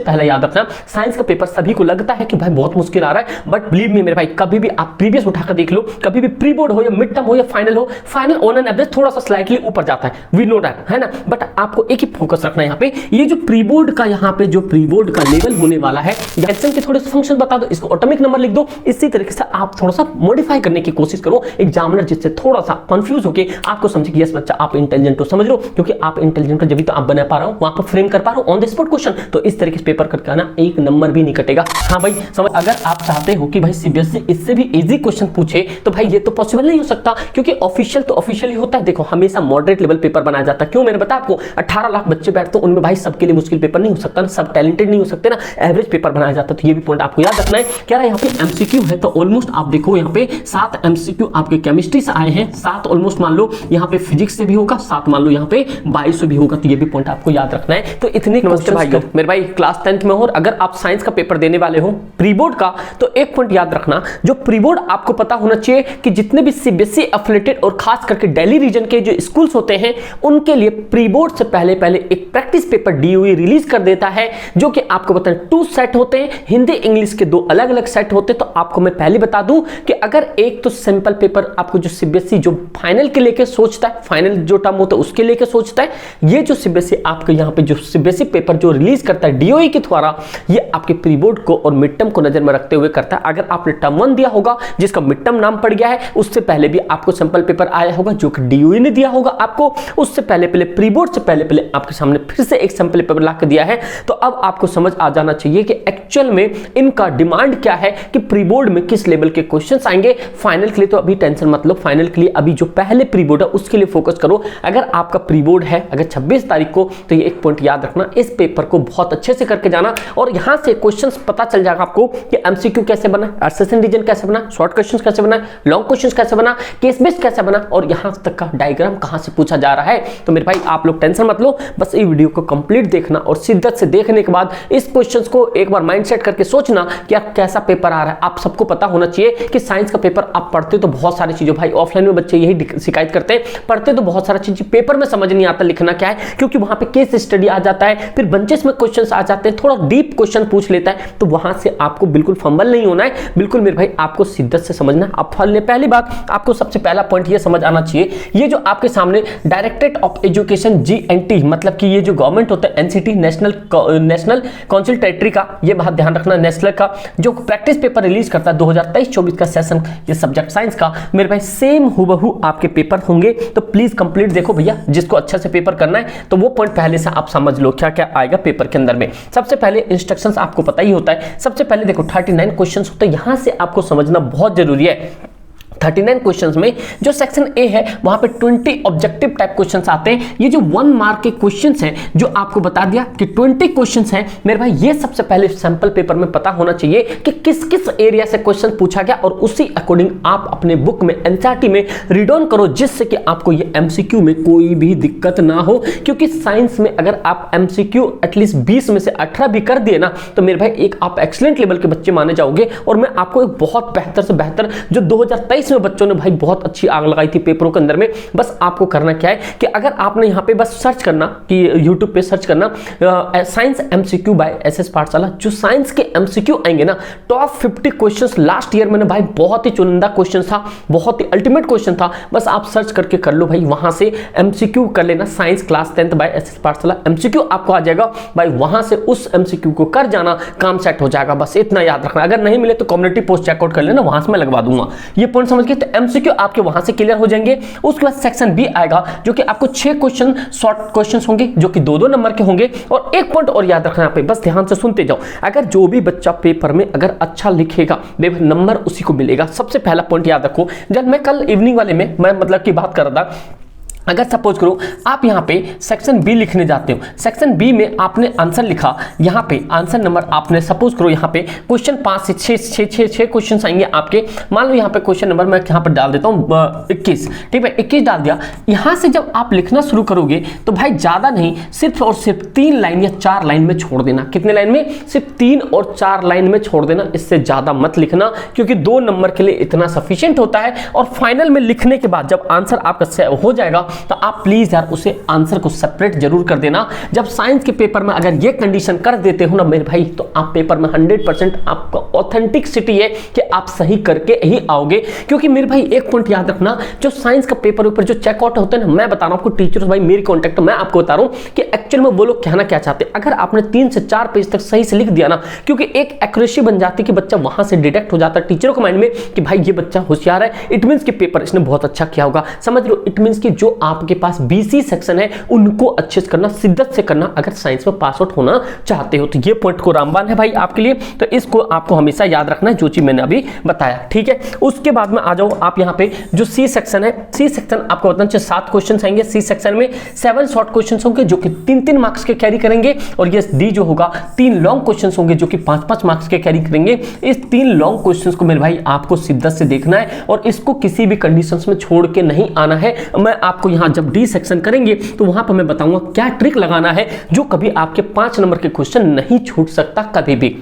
पहले याद रखना, साइंस का पेपर सभी को लगता है कि भाई बहुत मुश्किल आ रहा है, बट बिलीव मी मेरे भाई, कभी भी आप प्रीवियस उठाकर देख लो, कभी भी प्री बोर्ड हो या मिड टर्म हो या फाइनल हो, फाइनल ऑन एन एवरेज थोड़ा सा स्लाइटली ऊपर जाता है, वी नो दैट, है ना। बट आपको एक ही फोकस रखना है यहाँ पे, ये जो प्री बोर्ड का यहाँ पे जो प्री बोर्ड का लेवल होने वाला है, एग्जाम के थोड़े से फंक्शन बता दो, इसको ऑटोमिक नंबर लिख दो, इसी तरीके से आप थोड़ा सा मॉडिफाई करने की कोशिश करो एग्जामिनर, जिससे थोड़ा सा कंफ्यूज होके आपको समझे कि यस बच्चा आप इंटेलिजेंट हो, समझ लो, क्योंकि आप इंटेलिजेंट हो जब तो आप बना पा रहा हूं, वहां पर फ्रेम कर पा रहा हूं ऑन द स्पॉट क्वेश्चन, तो इस तरीके से पेपर करके आना, एक नंबर भी नहीं कटेगा। हाँ भाई समझ, अगर आप चाहते हो कि भाई सीबीएसई इससे भी इजी क्वेश्चन पूछे, तो भाई ये तो पॉसिबल नहीं हो सकता, क्योंकि ऑफिशियल तो ऑफिशियल ही होता है। देखो हमेशा मॉडरेट लेवल पेपर बनाया जाता है, क्यों मैंने बताया आपको, 18 लाख बच्चे बैठते हैं, उनमें भाई सबके लिए मुश्किल पेपर नहीं हो सकता ना, सब टैलेंटेड नहीं हो सकते ना, एवरेज पेपर बनाया जाता है। तो ये भी पॉइंट आपको याद रखना है। क्या रहा यहाँ पे एमसीक्यू है, तो ऑलमोस्ट आप देखो यहाँ पे 7 एमसीक्यू आपके केमिस्ट्री से आए हैं, 7 ऑलमोस्ट मान लो यहाँ पे फिजिक्स से भी होगा, 7 मान लो यहाँ पे बायो से भी होगा, तो ये भी पॉइंट आपको याद रखना है। तो इतने क्वेश्चन भाइयों, मेरे भाई क्लास 10th में हो और अगर आप साइंस का पेपर देने वाले हो प्री बोर्ड का, तो एक पॉइंट याद रखना, जो प्री बोर्ड आपको पता होना चाहिए कि जितने भी सीबीएसई एफिलिएटेड और खास करके दिल्ली रीजन के जो स्कूल्स होते हैं, उनके लिए प्री बोर्ड से पहले एक प्रैक्टिस पेपर डीओई रिलीज कर देता है, जो कि आपको पता है 2 सेट होते हैं, हिंदी इंग्लिश के 2 अलग अलग सेट होते हैं। तो आपको मैं पहले बता दूं कि अगर एक तो सिंपल पेपर आपको जो सीबीएसई जो फाइनल के लेके सोचता है, फाइनल जो टर्म होता है उसके लेके सोचता है, ये जो सीबीएसई आपके यहाँ पे जो सीबीएसई पेपर जो रिलीज करता है डीओई के द्वारा, ये आपके प्री बोर्ड को और मिड टर्म को नजर में रखते हुए करता है। अगर आपने टर्म 1 दिया होगा जिसका मिड टर्म नाम पड़ गया है, उससे पहले भी आपको सिंपल पेपर आया होगा जो कि डीओई ने दिया होगा आपको, उससे पहले प्री बोर्ड से पहले आपके सामने फिर से एक सिंपल पेपर ला के दिया है। तो अब आपको समझ आ जाना चाहिए कि एक्चुअल में इनका डिमांड क्या है, कि प्री बोर्ड में किस लेवल के क्वेश्चंस आएंगे। फाइनल के लिए तो अभी टेंशन मत लो, फाइनल के लिए अभी जो पहले प्री बोर्ड है उसके लिए फोकस करो। अगर आपका प्री बोर्ड है अगर 26 तारीख को, तो ये एक पॉइंट याद रखना, इस पेपर को बहुत अच्छे से करके जाना, और यहां से क्वेश्चंस पता चल जाएगा आपको कि एमसीक्यू कैसे बना, असर्शन रीजन कैसे बना, शॉर्ट क्वेश्चंस कैसे बना, लॉन्ग क्वेश्चंस कैसे बना, केस बेस्ड कैसे बना, और यहां तक का डायग्राम कहां से पूछा जा रहा है। तो मेरे भाई आप लोग टेंशन मत लो, बस ये वीडियो को कंप्लीट देखना और शिद्दत से देखने के बाद इस क्वेश्चंस को एक बार माइंड सेट करके सोचना कि कैसा पेपर आ रहा है। आप सबको पता होना चाहिए कि साइंस का पेपर आप पढ़ते तो बहुत सारी चीजें, भाई ऑफलाइन में बच्चे यही शिकायत करते हैं, पढ़ते तो बहुत सारा चीज, पेपर में समझ नहीं आता लिखना क्या है, क्योंकि वहां पे केस स्टडी आ जाता है, फिर बंचेस में क्वेश्चंस आ जाते हैं, थोड़ा डीप क्वेश्चन पूछ लेता है, तो वहां से आपको बिल्कुल फंबल नहीं होना है, बिल्कुल मेरे भाई आपको शिद्दत से समझना है। अब पहली बात आपको सबसे पहला पॉइंट ये समझ आना चाहिए, ये जो आपके सामने डायरेक्टरेट ऑफ एजुकेशन जीएनटी, मतलब कि ये जो गवर्नमेंट होता है एनसीटी, नेशनल काउंसिल टेरिटरी का, ये बात ध्यान रखना, नेशनल का जो प्रैक्टिस पेपर रिलीज करता है 2023-24 का सेशन, ये सब्जेक्ट साइंस का, मेरे भाई सेम हुबहू आपके पेपर होंगे। तो प्लीज कंप्लीट देखो भैया, जिसको अच्छे से पेपर करना है तो वो पॉइंट पहले से आप समझ लो क्या क्या आएगा पेपर के अंदर में। सबसे पहले इंस्ट्रक्शंस आपको पता ही होता है, सबसे पहले देखो 39 क्वेश्चंस होते हैं, यहां से आपको समझना बहुत जरूरी है। 39 क्वेश्चंस में जो सेक्शन ए है वहां पे 20 ऑब्जेक्टिव टाइप क्वेश्चंस आते हैं। ये जो 1 मार्क के क्वेश्चंस हैं, जो आपको बता दिया कि 20 क्वेश्चंस हैं, मेरे भाई ये सबसे पहले सैंपल पेपर में पता होना चाहिए कि किस किस एरिया से क्वेश्चन पूछा गया, और उसी अकॉर्डिंग आप अपने बुक में एनसीईआरटी में रीड ऑन करो, जिससे कि आपको ये एमसीक्यू में कोई भी दिक्कत ना हो। क्योंकि साइंस में अगर आप एमसीक्यू एटलीस्ट 20 में से 18 भी कर दिए ना, तो मेरे भाई एक आप एक्सीलेंट लेवल के बच्चे माने जाओगे। और मैं आपको एक बहुत बेहतर से बेहतर जो 2023 में बच्चों ने भाई बहुत अच्छी आग लगाई थी पेपरों के अंदर में, बस आपको करना क्या है कि अगर आपने यहाँ पे बस सर्च करना कि YouTube पे सर्च करना साइंस एमसीक्यू बाय एसएस पाठशाला, जो साइंस के एमसीक्यू आएंगे ना, टॉप 50 क्वेश्चंस लास्ट ईयर मैंने भाई बहुत ही चुनिंदा क्वेश्चन था, बहुत ही अल्टीमेट क्वेश्चन था, बस आप सर्च करके कर लो भाई, वहां से एमसीक्यू कर लेना, science class 10th by SS Pathshala MCQ आपको आ जाएगा भाई, वहां से उस एमसीक्यू को कर जाना, काम सेट हो जाएगा। बस इतना याद रखना, अगर नहीं मिले तो कम्युनिटी पोस्ट चेकआउट कर लेना, वहां से मैं लगवा दूंगा। ये पॉइंट समझ के तो एमसीक्यू आपके वहां से क्लियर हो जाएंगे। उसके बाद सेक्शन बी आएगा, जो कि आपको 6 क्वेश्चन शॉर्ट क्वेश्चंस होंगे, जो कि 2-2 नंबर के होंगे। और एक पॉइंट और याद रखना, यहाँ पे बस ध्यान से सुनते जाओ, अगर जो भी बच्चा पेपर में अगर अच्छा लिखेगा नंबर उसी को मिलेगा। सबसे पहला पॉइंट याद रखो, जब मैं कल इवनिंग वाले में मैं मतलब की बात कर रहा था, अगर सपोज करो आप यहाँ पे सेक्शन बी लिखने जाते हो, सेक्शन बी में आपने आंसर लिखा, यहाँ पे आंसर नंबर आपने सपोज करो यहाँ पे क्वेश्चन 5 से 6 क्वेश्चन आएंगे आपके। मान लो यहाँ पे क्वेश्चन नंबर मैं यहाँ पर डाल देता हूँ 21, ठीक है, 21 डाल दिया। यहाँ से जब आप लिखना शुरू करोगे तो भाई ज्यादा नहीं, सिर्फ और सिर्फ 3 लाइन या 4 लाइन में छोड़ देना। कितने लाइन में? सिर्फ 3 और 4 लाइन में छोड़ देना, इससे ज्यादा मत लिखना, क्योंकि 2 नंबर के लिए इतना सफिशियंट होता है। और फाइनल में लिखने के बाद जब आंसर आपका हो जाएगा तो आप प्लीज यार उसे आंसर को सेपरेट जरूर कर देना। जब साइंस के पेपर में अगर ये कंडीशन कर देते हो ना मेरे भाई, तो आप पेपर में 100% आपका ऑथेंटिसिटी है कि आप सही करके ही आओगे। क्योंकि मेरे भाई एक पॉइंट याद रखना, जो साइंस का पेपर ऊपर जो चेकआउट होते हैं ना, मैं बता रहा हूं आपको टीचर्स भाई मेरी कॉन्टेक्ट, मैं आपको बता रहा हूं कि एक्चुअल में वो लोग कहना क्या चाहते हैं। अगर आपने 3 से 4 पेज तक सही से लिख दिया ना, क्योंकि एक एक्यूरेसी बन जाती है कि बच्चा वहां से डिटेक्ट हो जाता है टीचरों के माइंड में कि भाई ये बच्चा होशियार है, इट मींस कि पेपर इसने बहुत अच्छा किया होगा। समझ लो, इट मींस कि जो आपके पास बीसी सेक्शन है उनको अच्छे से करना, शिद्दत से करना अगर साइंस में पास आउट होना चाहते हो। तो ये पॉइंट को रामबान है भाई आपके लिए, तो इसको आपको हमेशा याद रखना है जो चीज मैंने अभी बताया, ठीक है। उसके बाद में आ जाओ आप यहाँ पे जो सी सेक्शन है, सी सेक्शन आपको बताना चाहिए 7 क्वेश्चन आएंगे। सी सेक्शन में 7 शॉर्ट क्वेश्चन होंगे जो कि 3-3 मार्क्स के कैरी करेंगे, और ये डी जो होगा 3 लॉन्ग क्वेश्चन होंगे जो कि 5-5 मार्क्स के कैरी करेंगे। इस 3 लॉन्ग क्वेश्चन को मेरे भाई आपको शिद्दत से देखना है और इसको किसी भी कंडीशंस में छोड़ के नहीं आना है। मैं आपको यहां जब डी सेक्शन करेंगे तो वहां पर मैं बताऊंगा क्या ट्रिक लगाना है जो कभी आपके 5 नंबर के क्वेश्चन नहीं छूट सकता कभी भी,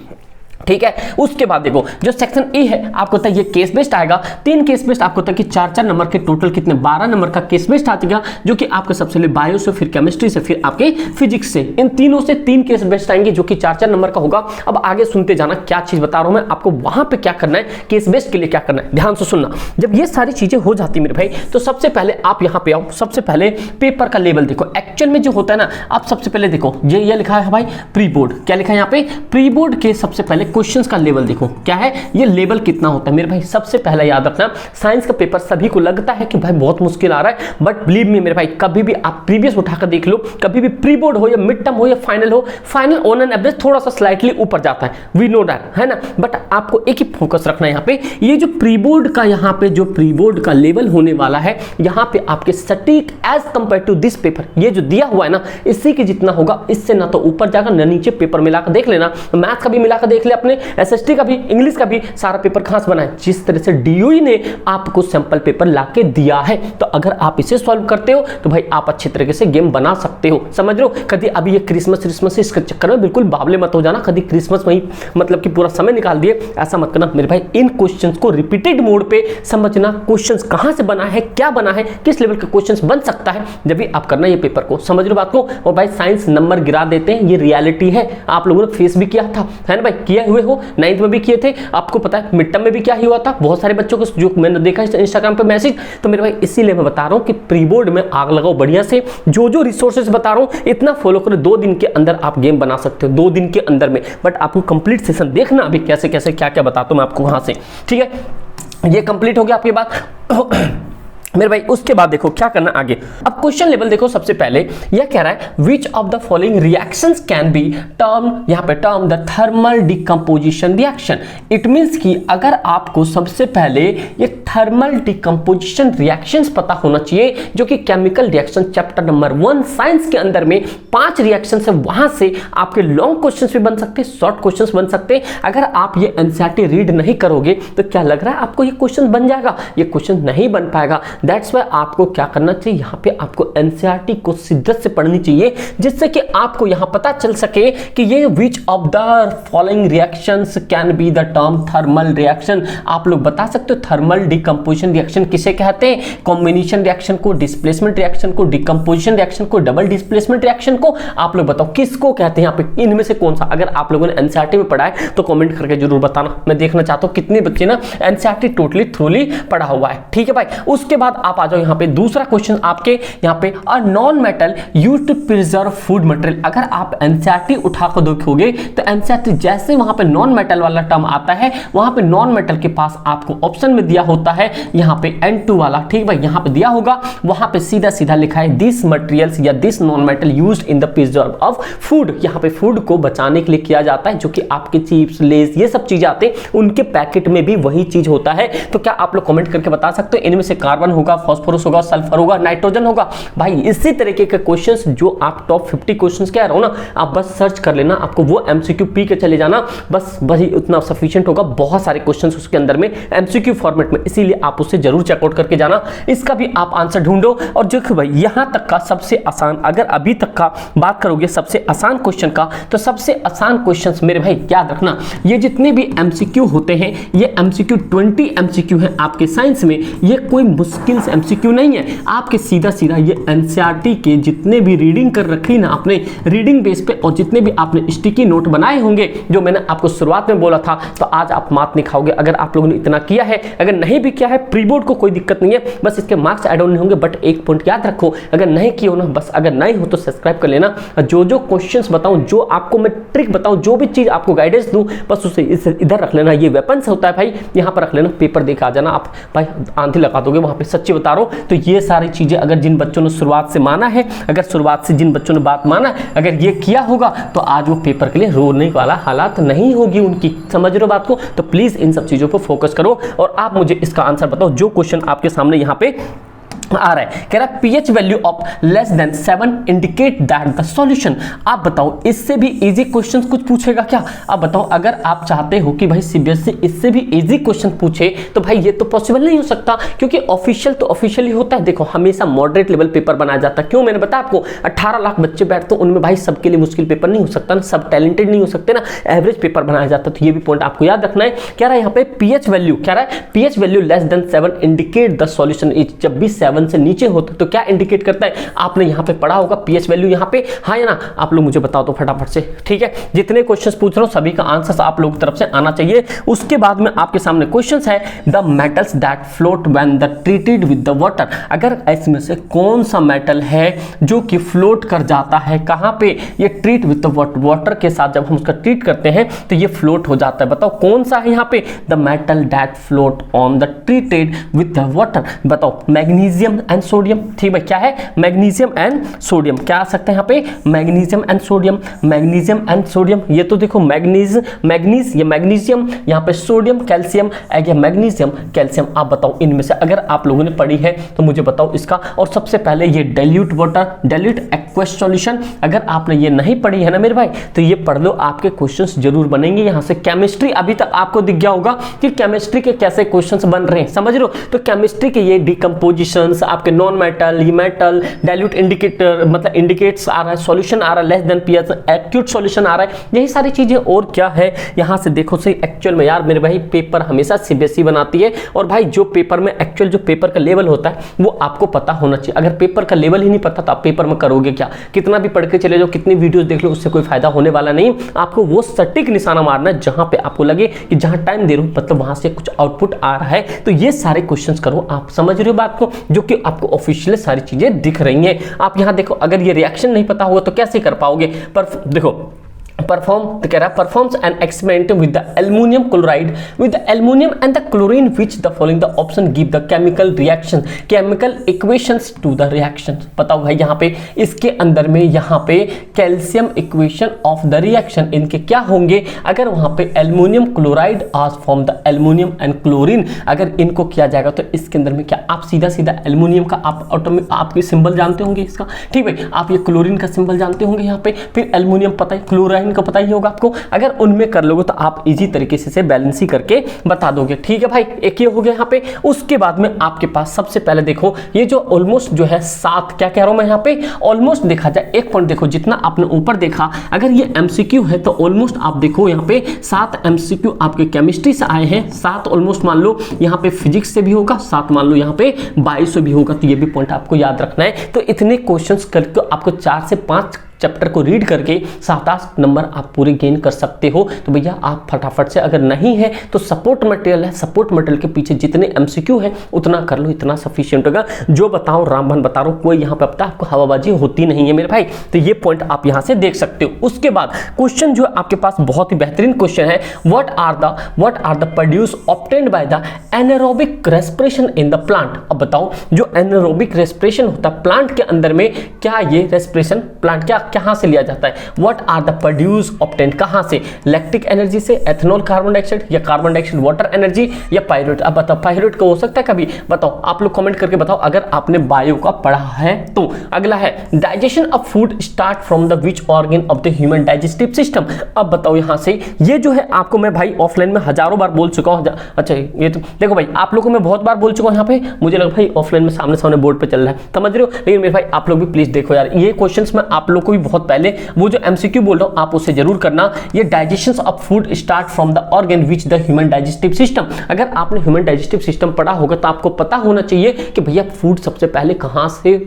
ठीक है। उसके बाद देखो जो सेक्शन ए है आपको पता है ये केस बेस्ड आएगा। 3 केस बेस्ड आपको पता है कि 4-4 नंबर के टोटल कितने 12 नंबर का केस बेस्ड आ जाएगा, जो कि आपके सबसे पहले बायो से, फिर केमिस्ट्री से, फिर आपके फिजिक्स से, इन तीनों से 3 केस बेस्ड आएंगे जो कि 4-4 नंबर का होगा। अब आगे सुनते जाना क्या चीज बता रहा हूं मैं आपको, वहां पे क्या करना है, केस बेस्ड के लिए क्या करना है, ध्यान से सुनना। जब ये सारी चीजें हो जाती मेरे भाई, तो सबसे पहले आप यहां पे आओ, सबसे पहले पेपर का लेवल देखो। एक्चुअल में जो होता है ना, आप सबसे पहले देखो ये लिखा है भाई प्री बोर्ड, क्या लिखा है यहाँ पे, प्री बोर्ड के सबसे पहले क्वेश्चंस का लेवल देखो क्या है, ये लेवल कितना होता है मेरे भाई। सबसे पहला याद रखना, साइंस का पेपर सभी को लगता है कि भाई बहुत मुश्किल आ रहा है, बट बिलीव मी मेरे भाई, कभी भी आप प्रीवियस उठाकर देख लो, कभी भी प्री बोर्ड हो या मिड टर्म हो या फाइनल हो, फाइनल ऑन एन एवरेज थोड़ा सा स्लाइटली ऊपर जाता है, वी नो दैट, है ना। बट आपको एक ही फोकस रखना है यहाँ पे, ये जो प्री बोर्ड का यहाँ पे जो प्री बोर्ड का लेवल होने वाला है, यहाँ पे आपके सटीक as compare to this paper, ये जो दिया हुआ है ना, इसी के जितना होगा, इससे ना तो ऊपर जाएगा ना नीचे। पेपर मिलाकर देख लेना, मैथ का भी मिलाकर देख ले, अपने एसएसटी का भी, इंग्लिश का भी, सारा पेपर कहां से बना है, जिस तरह से डीओई ने आपको सैंपल पेपर लाके दिया है। तो अगर आप इसे सॉल्व करते हो तो भाई आप अच्छे तरीके से गेम बना सकते हो, समझ लो। कभी अभी ये क्रिसमस इसके चक्कर में बिल्कुल बावले मत हो जाना, कभी क्रिसमस वही मतलब कि पूरा समय निकाल दिए, ऐसा मत करना मेरे भाई। इन क्वेश्चंस को रिपीटेड मोड पे समझना, क्वेश्चंस कहां से बना है, क्या बना है, किस लेवल का क्वेश्चंस बन सकता है, जब भी आप करना ये पेपर को, समझ लो बात को। और भाई साइंस नंबर गिरा देते हैं, ये रियलिटी है, आप लोगों ने फेस भी किया था, है ना भाई, किए हुए हो, 9th में भी किए थे, आपको पता है मिड टर्म में भी क्या हुआ था, बहुत सारे बच्चों को जो मैंने देखा इंस्टाग्राम पे मैसेज। तो मेरे भाई इसीलिए मैं बता रहा हूं कि प्री बोर्ड में आग लगाओ बढ़िया से, जो रिसोर्सेज बता रहा हूं इतना फॉलो करो, 2 दिन के अंदर आप गेम बना सकते हो, 2 दिन के अंदर में। बट आपको कंप्लीट सेशन देखना अभी कैसे कैसे क्या क्या बताता हूं मैं आपको वहां से, ठीक है। ये कंप्लीट हो गया आपकी बात मेरे भाई। उसके बाद देखो क्या करना आगे। अब क्वेश्चन लेवल देखो, सबसे पहले यह कह रहा है which of the following reactions can be term, यहां पे term the thermal decomposition reaction. It means कि अगर आपको सबसे पहले ये थर्मल डिकम्पोजिशन रिएक्शंस पता होना चाहिए, जो कि chemical reaction chapter number 1 science के अंदर में 5 रिएक्शन है, वहां से आपके लॉन्ग क्वेश्चंस भी बन सकते हैं, शॉर्ट क्वेश्चंस बन सकते हैं। अगर आप ये एनसीईआरटी रीड नहीं करोगे तो क्या लग रहा है आपको ये क्वेश्चन बन जाएगा, ये क्वेश्चन नहीं बन पाएगा। दैट्स वाई आपको क्या करना चाहिए, यहाँ पे आपको एनसीईआरटी को शिद्दत से पढ़नी चाहिए, जिससे कि आपको यहाँ पता चल सके कि ये which of the following reactions can be the term thermal reaction. आप लोग बता सकते हो थर्मल डिकम्पोजिशन रिएक्शन किसे कहते हैं, कॉम्बिनेशन रिएक्शन को, डिस्प्लेसमेंट रिएक्शन को, डिकम्पोजिशन रिएक्शन को, डबल डिस्प्लेसमेंट रिएक्शन को, आप लोग बताओ किसको कहते हैं यहाँ पे, इनमें से कौन सा। अगर आप लोगों ने एनसीईआरटी में पढ़ा है तो कमेंट करके जरूर बताना, मैं देखना चाहता हूँ कितने बच्चे ना एनसीईआरटी टोटली थ्रूली पढ़ा हुआ है, ठीक है भाई। उसके बाद आप आ जाओ यहाँ पे दूसरा क्वेश्चन आपके यहाँ पे, a non metal used to preserve food material. अगर आप एनसीईआरटी उठाकर देखोगे तो एनसीईआरटी जैसे वहां पे नॉन मेटल वाला टर्म आता है, वहां पे नॉन मेटल के पास आपको ऑप्शन में दिया होता है यहाँ पे N2 वाला, ठीक भाई, यहाँ पे दिया होगा, वहां पे सीधा सीधा लिखा है दिस मटेरियल्स या this non metal used in the preserve of food. यहाँ पे फूड को बचाने के लिए किया जाता है, जो कि आपके चिप्स, लेस, ये सब चीजें आते हैं, उनके पैकेट में भी वही चीज होता है। तो क्या आप लोग कमेंट करके बता सकते हो इनमें से कार्बन होगा, फास्फोरस होगा, सल्फर होगा, नाइट्रोजन होगा। भाई इसी तरीके के क्वेश्चंस जो आप टॉप 50 क्वेश्चंस कह रहा हूं ना, आप बस सर्च कर लेना, आपको वो एमसीक्यू पी के चले जाना, बस वही उतना सफिशिएंट होगा। बहुत सारे क्वेश्चंस उसके अंदर में एमसीक्यू फॉर्मेट में, इसीलिए आप उसे जरूर चेकआउट करके जाना, इसका भी आप आंसर ढूंढो। और देखो भाई यहां तक का सबसे आसान, अगर अभी तक का बात करोगे सबसे आसान क्वेश्चन का, तो सबसे आसान क्वेश्चंस मेरे भाई याद रखना, ये जितने भी एमसीक्यू होते हैं, ये एमसीक्यू 20 एमसीक्यू हैं आपके साइंस में, ये कोई मुश्किल स्किल्स एमसीक्यू नहीं है, आपके सीधा सीधा ये एनसीईआरटी के जितने भी रीडिंग कर रखी ना आपने रीडिंग बेस पे, और जितने भी आपने स्टिकी नोट बनाए होंगे जो मैंने आपको शुरुआत में बोला था, तो आज आप मात नहीं खाओगे अगर आप लोगों ने इतना किया है। अगर नहीं भी किया है प्री बोर्ड को कोई दिक्कत नहीं है, बस इसके मार्क्स ऐड ऑन नहीं होंगे, बट एक पॉइंट याद रखो, अगर नहीं किया हो ना, बस अगर नहीं हो तो सब्सक्राइब कर लेना। जो जो क्वेश्चंस बताऊं, जो आपको मैं ट्रिक बताऊं, जो भी चीज आपको गाइडेंस दूं, बस उसे इधर रख लेना। ये वेपन्स होता है भाई, यहाँ पर रख लेना, पेपर देख आ जाना, आप भाई आंधी लगा दोगे वहां पे, सच्ची बता रहा हूं। तो ये सारी चीजें अगर जिन बच्चों ने शुरुआत से माना है, अगर शुरुआत से जिन बच्चों ने बात माना, अगर ये किया होगा तो आज वो पेपर के लिए रोने वाला हालात नहीं होगी उनकी। समझ रहे हो बात को? तो प्लीज इन सब चीजों पर फोकस करो और आप मुझे इसका आंसर बताओ। जो क्वेश्चन आपके सामने यहाँ पे आ रहा है, कह रहा है pH value of less than 7 indicate that the solution. आप बताओ, इससे भी इजी क्वेश्चंस कुछ पूछेगा क्या? आप बताओ, अगर आप चाहते हो कि भाई सीबीएसई इससे भी इजी क्वेश्चन पूछे, तो भाई ये तो पॉसिबल नहीं हो सकता, क्योंकि ऑफिशियल तो ऑफिशियली होता है। देखो, हमेशा मॉडरेट लेवल पेपर बनाया जाता है। क्यों? मैंने बताया आपको, 18 लाख बच्चे बैठते हैं, उनमें भाई सबके लिए मुश्किल पेपर नहीं हो सकता ना, सब टैलेंटेड नहीं हो सकते ना, एवरेज पेपर बनाया जाता है। तो ये भी पॉइंट आपको याद रखना है। कह रहा है यहाँ पे pH वैल्यू, कह रहा है pH value less than 7 indicate the solution is. जब भी 7 से नीचे होता तो क्या इंडिकेट करता है? आपने यहां पे पढ़ा होगा pH वैल्यू यहाँ पे, हाँ या ना? आप लोग मुझे बताओ तो फटाफट से, ठीक है? जितने क्वेश्चंस पूछ रहा हूं सभी का आंसर आप लोगों की तरफ से आना चाहिए। उसके बाद में आपके सामने क्वेश्चंस है, the metals that float when the treated with the water. अगर इसमें से कौन सा मेटल है जो कि फ्लोट कर जाता है, कहां पे? ये ट्रीट विद द वाटर के साथ जब हम उसका ट्रीट करते हैं तो ये फ्लोट हो जाता है। बताओ कौन सा है यहाँ पे? The metal that float on the treated with the water. बताओ, मैग्नीशियम एंड सोडियम। ठीक है, क्या है? Magnesium and sodium. क्या आ सकते हैं यहाँ पे? Magnesium and sodium, magnesium and sodium. ये तो देखो मैग्नीज, ये मैग्नीशियम, यहाँ पे सोडियम, कैल्शियम, ये मैग्नीशियम, कैल्शियम। आप बताओ इनमें से अगर आप लोगों ने पढ़ी है तो मुझे बताओ इसका। और सबसे पहले ये dilute water, dilute aqueous solution. अगर आपने ये नहीं पढ़ी है ना मेरे भाई, तो ये पढ़ लो, आपके क्वेश्चंस जरूर बनेंगे यहाँ से। केमिस्ट्री अभी तक आपको दिख गया होगा कि केमिस्ट्री के कैसे क्वेश्चंस बन रहे हैं, समझ रहे हो? तो केमिस्ट्री के ये डिकम्पोजिशंस, आपके नॉन मेटल, ये मेटल, डाइल्यूट इंडिकेटर, मतलब इंडिकेट्स आ रहा है, सॉल्यूशन आ रहा है less than pH, acute solution आ रहा है, यही सारी चीजें। और क्या है यहाँ से देखो सही, एक्चुअल में यार मेरे भाई पेपर हमेशा सीबीएसई बनाती है, और भाई जो पेपर में एक्चुअल जो पेपर का लेवल होता है वो आपको पता होना चाहिए। अगर पेपर का लेवल ही नहीं पता तो आप पेपर में करोगे क्या? कितना भी पढ़ के चले जाओ, कितनी वीडियोस देख लो, उससे कोई फायदा होने वाला नहीं। आपको वो सटीक निशाना मारना है जहां पे आपको लगे कि जहां टाइम दे रहे हो मतलब वहां से कुछ आउटपुट आ रहा है। तो ये सारे क्वेश्चंस करो। आप समझ रहे हो बात को, जो कि आपको ऑफिशियल सारी चीजें दिख रही हैं। आप यहां देखो, अगर ये रिएक्शन नहीं पता होगा तो कैसे कर पाओगे? पर देखो, परफॉर्म तो कह रहा है performs an experiment with the aluminium chloride with the aluminium and the chlorine which the following the option give the chemical reaction, chemical equations to the reaction. बताओ भाई यहाँ पे इसके अंदर में यहाँ पे calcium equation of the reaction इनके क्या होंगे? अगर वहां पे एल्युमिनियम क्लोराइड आज form the aluminium and chlorine, अगर इनको किया जाएगा तो इसके अंदर में क्या आप सीधा सीधा एल्युमिनियम का आप ऑटोमेटिक आपके सिंबल जानते होंगे इसका, ठीक है? आप ये क्लोरीन का सिंबल जानते होंगे यहाँ पे, फिर एल्युमिनियम पता है, क्लोराइन को पता ही होगा आपको। अगर उनमें कर लोगे तो आप इजी तरीके से बैलेंस ही करके बता दोगे, ठीक है भाई? एक ये हो गया यहाँ पे। उसके बाद में आपके पास सबसे पहले देखो ये जो ऑलमोस्ट जो है 7, क्या कह रहा हूं मैं यहाँ पे? ऑलमोस्ट देखा जाए एक पॉइंट देखो, जितना आपने ऊपर देखा, अगर ये एमसीक्यू है तो ऑलमोस्ट आप देखो यहाँ पे 7 एमसीक्यू आपके केमिस्ट्री से आए हैं, 7 ऑलमोस्ट मान लो यहाँ पे फिजिक्स से भी होगा, 7 मान लो यहाँ पे बायो से भी होगा। तो ये भी पॉइंट आपको याद रखना है। तो इतने क्वेश्चंस करके आपको 4 से 5 चैप्टर को रीड करके 7-8 नंबर आप पूरे गेन कर सकते हो। तो भैया आप फटाफट से, अगर नहीं है तो सपोर्ट मटेरियल है, सपोर्ट मटेरियल के पीछे जितने एमसीक्यू है उतना कर लो, इतना सफिशिएंट होगा। जो बताओ रामबन बता रहा हूं, कोई यहाँ पे अब तक आपको हवाबाजी होती नहीं है मेरे भाई। तो ये पॉइंट आप यहाँ से देख सकते हो। उसके बाद क्वेश्चन जो आपके पास बहुत ही बेहतरीन क्वेश्चन है, what are the produce obtained by the anaerobic respiration in the plant. अब बताओ जो एनारोबिक रेस्पिरेशन होता है प्लांट के अंदर में, क्या ये रेस्पिरेशन प्लांट कहां से लिया जाता है? What are the produce obtained, कहां से? लैक्टिक एनर्जी से, एथेनॉल कार्बन डाइऑक्साइड, या कार्बन डाइऑक्साइड वाटर एनर्जी, या पायरुवेट। अब बताओ पायरुवेट को हो सकता है कभी? बताओ, आप लोग कमेंट करके बताओ अगर आपने बायो का पढ़ा है तो। अगला है digestion of food start from the which organ of the human digestive system. अब बताओ यहां से, ये जो है आपको मैं भाई ऑफलाइन में हजारों बार बोल चुका हूं। अच्छा ये तो देखो भाई, आप लोगों को मैं बहुत बार बोल चुका हूं यहाँ पे, मुझे लगा भाई ऑफलाइन में सामने सामने बोर्ड पे चल रहा है, समझ रहे हो? लेकिन मेरे भाई आप लोग भी प्लीज देखो यार, ये क्वेश्चंस मैं आप लोग को भी अभी बहुत पहले, वो जो एमसीक्यू बोल रहा हूं आप उसे जरूर करना। ये digestion of food start from the organ which the human digestive system. अगर आपने ह्यूमन डाइजेस्टिव सिस्टम पढ़ा होगा तो आपको पता होना चाहिए कि भैया फूड सबसे पहले कहां से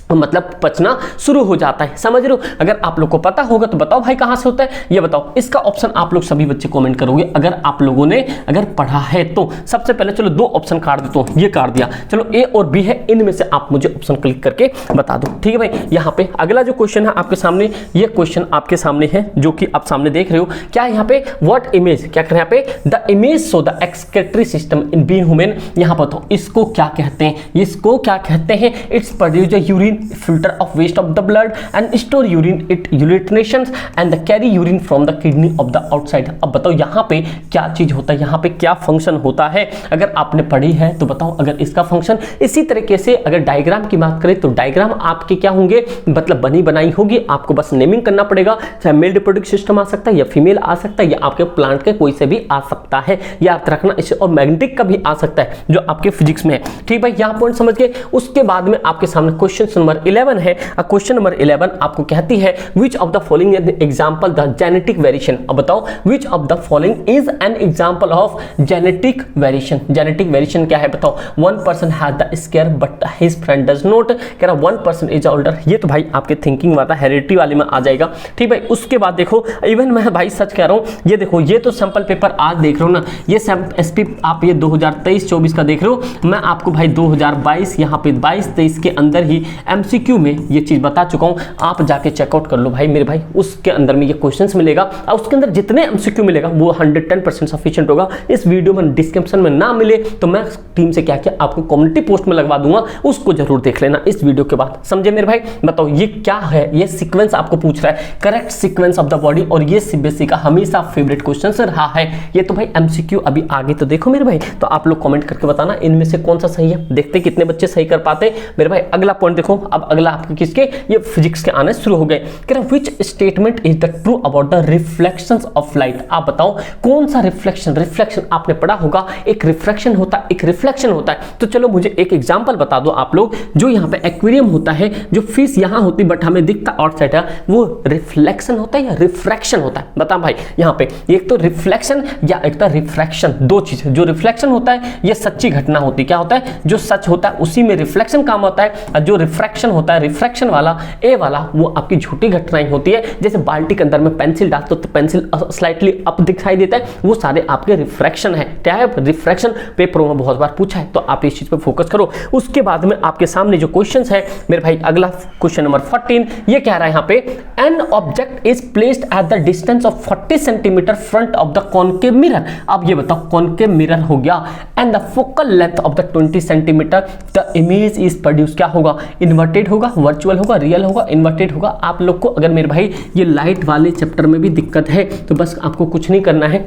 मतलब पचना शुरू हो जाता है, समझ रहे हो। अगर आप लोग को पता होगा तो बताओ भाई कहां से होता है, ये बताओ। इसका ऑप्शन आप लोग सभी बच्चे कमेंट करोगे अगर आप लोगों ने अगर पढ़ा है तो। सबसे पहले चलो दो ऑप्शन काट देता हूं, ये काट दिया, चलो ए और बी है, इनमें से आप मुझे ऑप्शन क्लिक करके बता दो, ठीक है भाई। यहाँ पे अगला जो क्वेश्चन है आपके सामने, ये क्वेश्चन आपके सामने है जो कि आप सामने देख रहे हो। क्या यहाँ पे व्हाट इमेज, क्या कर रहे हैं यहाँ पे, the image so the excretory system in being human. यहाँ पर तो इसको क्या कहते हैं, इसको क्या कहते हैं, it's produce the urine filter of waste of the blood and store urine it urinations and the carry urine from the kidney of the outside। अब बताओ यहाँ पे क्या चीज होता है, यहाँ पे क्या फंक्शन होता है, अगर आपने पढ़ी है तो बताओ अगर इसका फंक्शन। इसी तरीके से अगर डायग्राम की बात करें तो डायग्राम आपके क्या होंगे, मतलब बनी बनाई होगी, आपको बस नेमिंग करना पड़ेगा। चाहे मेल रिप्रोडक्टिव सिस्टम आ सकता है या फीमेल आ सकता है या आपके प्लांट के कोई से भी आ सकता है, याद रखना इसे। और मैग्नेटिक का भी आ सकता है जो आपके फिजिक्स में है, ठीक भाई, यहाँ पॉइंट समझ गए। उसके बाद में आपके सामने क्वेश्चन नंबर 11 है। क्वेश्चन नंबर 11 आपको कहती है which of the following example the genetic variation. अब बताओ which of the following is an example of genetic variation. Genetic variation क्या है बताओ। One person has the square but his friend does not. कह रहा वन पर्सन इज ओल्डर, ये तो भाई आपके थिंकिंग वाला हेरिडिटी वाले में आ जाएगा, ठीक भाई। उसके बाद देखो इवन मैं भाई सच कह रहा हूं, ये देखो ये तो सैंपल पेपर आज देख रहे हो ना, ये एसपी आप ये 2023-24 का देख रहे हो। मैं आपको भाई 2022 यहाँ पे 22-23 के अंदर ही एमसीक्यू में ये चीज बता चुका हूं, आप जाके चेकआउट कर लो भाई मेरे भाई। उसके अंदर में ये क्वेश्चंस मिलेगा और उसके अंदर जितने एमसीक्यू मिलेगा वो 110% सफिशिएंट होगा। इस वीडियो में डिस्क्रिप्शन में ना मिले तो मैं टीम से क्या किया आपको कम्युनिटी पोस्ट में लगवा दूंगा, उसको जरूर देख लेना इस वीडियो के बाद, समझे मेरे भाई। बताओ ये क्या है, ये सीक्वेंस आपको पूछ रहा है, correct sequence of the body, और ये सीबीएसई का हमेशा फेवरेट क्वेश्चन रहा है। ये तो भाई एमसीक्यू अभी आगे तो देखो मेरे भाई, तो आप लोग कमेंट करके बताना इनमें से कौन सा सही है, देखते कितने बच्चे सही कर पाते मेरे भाई। अगला पॉइंट देखो, अब अगला आपके किसके, ये फिजिक्स के आने शुरू हो गए। कह रहा which statement is the true about the reflections of light. आप बताओ कौन सा रिफ्लेक्शन, रिफ्लेक्शन आपने पढ़ा होगा, एक रिफ्रैक्शन होता है एक रिफ्लेक्शन होता है। तो चलो मुझे एक एग्जांपल बता दो आप लोग, जो यहाँ पे एक्वेरियम होता है, जो फिश यहाँ होती बट हमें दिखता आउटसाइड है, वो रिफ्लेक्शन होता है या रिफ्रैक्शन होता है, बता भाई। यहाँ पे एक तो रिफ्लेक्शन या एक तो रिफ्रैक्शन, दो चीज। जो रिफ्लेक्शन होता है ये सच्ची घटना होती है, क्या होता है जो सच होता है उसी में रिफ्लेक्शन काम होता है, और जो रिफ्रैक्शन होता है रिफ्रैक्शन वाला ए वाला वो आपकी झूठी घटनाएं होती है। जैसे बाल्टी के अंदर में पेंसिल डालते हो तो पेंसिल स्लाइटली अप दिखाई देता है, वो सारे आपके रिफ्रैक्शन है। क्या है रिफ्रैक्शन, पेपरों में बहुत बार पूछा है, तो आप इस चीज पे फोकस करो। उसके बाद में आपके सामने जो क्वेश्चंस है मेरे भाई, अगला क्वेश्चन नंबर 14 ये कह रहा है यहाँ पे an object is placed at the distance of 40 centimetre front of the concave mirror. अब ये बताओ कॉनकेव मिरर हो गया and the focal length of the 20 centimetre, the image is produce, क्या होगा, इन्वर्टेड होगा, वर्चुअल होगा, रियल होगा, इन्वर्टेड होगा। आप लोग को अगर मेरे भाई ये लाइट वाले चैप्टर में भी दिक्कत है तो बस आपको कुछ नहीं करना है,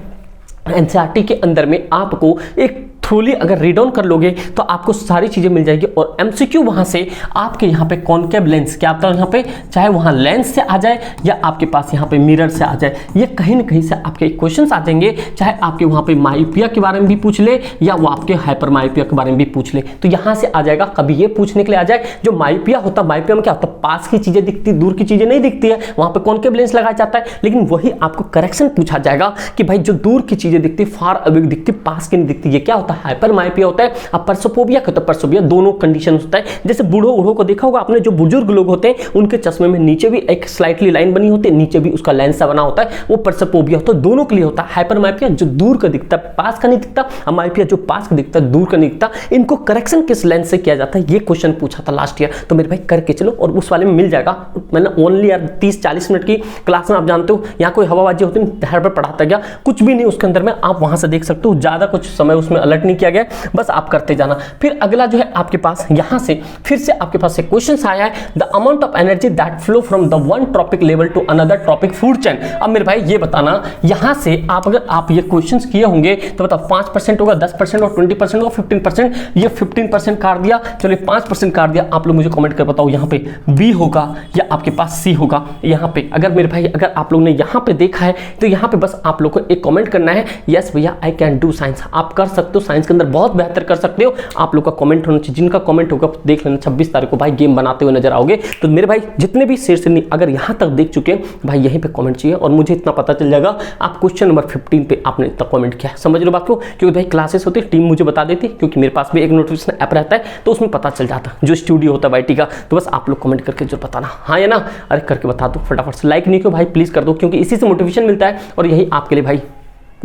एनसीईआरटी के अंदर में आपको एक थ्रूली अगर रीड ऑन कर लोगे तो आपको सारी चीजें मिल जाएगी। और एमसीक्यू वहां से आपके यहाँ पे कॉनकेव लेंस, क्या आता है यहाँ पे, चाहे वहां लेंस से आ जाए या आपके पास यहाँ पे मिरर से आ जाए, ये कहीं ना कहीं से आपके क्वेश्चंस आ जाएंगे। चाहे आपके वहां पे मायोपिया के बारे में भी पूछ ले या वो आपके हाइपर मायोपिया के बारे में भी पूछ ले, तो यहाँ से आ जाएगा। कभी ये पूछने के लिए आ जाए जो मायोपिया होता है, मायोपिया में क्या होता है, पास की चीजें दिखती, दूर की चीजें नहीं दिखती है, वहां पे कॉनकेव लेंस लगाया जाता है। लेकिन वही आपको करेक्शन पूछा जाएगा कि भाई जो दूर की चीजें दिखती, फार अवे दिखती, पास की नहीं दिखती, ये क्या होता है, हाइपर मायोपिया होता है। अब परसोफोबिया का तो परसोफोबिया दोनों कंडीशन होता है। जैसे बूढ़ों बूढ़ों को देखा होगा आपने, जो बुजुर्ग लोग होते हैं उनके चश्मे में नीचे भी एक स्लाइटली लाइन बनी होती है, नीचे भी उसका लेंस सा बना होता है, वो परसोफोबिया होता है। दोनों के लिए होता है। हाइपर मायोपिया जो दूर का दिखता है, पास का नहीं दिखता, और मायोपिया जो पास का दिखता है, दूर का नहीं दिखता। इनको करेक्शन किस लेंस से किया जाता है, ये क्वेश्चन पूछा था लास्ट ईयर, तो मेरे भाई करके चलो और उस वाले में मिल जाएगा। मैंने ओनली यार 30-40 मिनट की क्लास में, आप जानते हो यहाँ कोई हवाबाजी होती है, धैर्य पर पढ़ाता गया, कुछ भी नहीं उसके अंदर में, आप वहां से देख सकते हो। ज्यादा कुछ समय उसमें अलर्ट नहीं किया गया, बस आप करते जाना। फिर अगला जो है आपके पास यहां से फिर से आपके पास एक क्वेश्चन आया है, the amount of energy that flow from the one trophic level to another trophic food chain. अब मेरे भाई ये बताना, यहां से आप अगर आप ये क्वेश्चंस किए होंगे तो बताओ 5% होगा, 10% और 20% होगा, 15%। ये 15% काट दिया, चलो 5% काट दिया। आप लोग मुझे कमेंट कर बताओ यहाँ पे बी होगा या आपके पास सी होगा। यहाँ पे अगर मेरे भाई अगर आप लोग ने यहाँ पे देखा है तो यहाँ पे बस आप लोग को एक कमेंट करना है, यस भैया आई कैन डू साइंस। आप कर सकते हो साइंस साइंस के अंदर बहुत बेहतर कर सकते हो। आप लोग का कमेंट होना चाहिए, जिनका कमेंट होगा देख लेना 26 तारीख को भाई गेम बनाते हुए नजर आओगे। तो मेरे भाई जितने भी शेर से नहीं अगर यहाँ तक देख चुके हैं भाई, यहीं पे कमेंट चाहिए और मुझे इतना पता चल जाएगा आप क्वेश्चन नंबर 15 पे आपने इतना कमेंट किया है। समझ लो बात को, क्योंकि भाई क्लासेस होती है, टीम मुझे बता देती है, क्योंकि मेरे पास भी एक नोटिफिकेशन ऐप रहता है तो उसमें पता चल जाता है जो स्टूडियो होता है वाईटी का। तो बस आप लोग कमेंट करके जरूर बताना, हाँ या ना। अरे करके बता दो फटाफट से, लाइक नहीं किया भाई प्लीज कर दो, क्योंकि इसी से मोटिवेशन मिलता है और यही आपके लिए भाई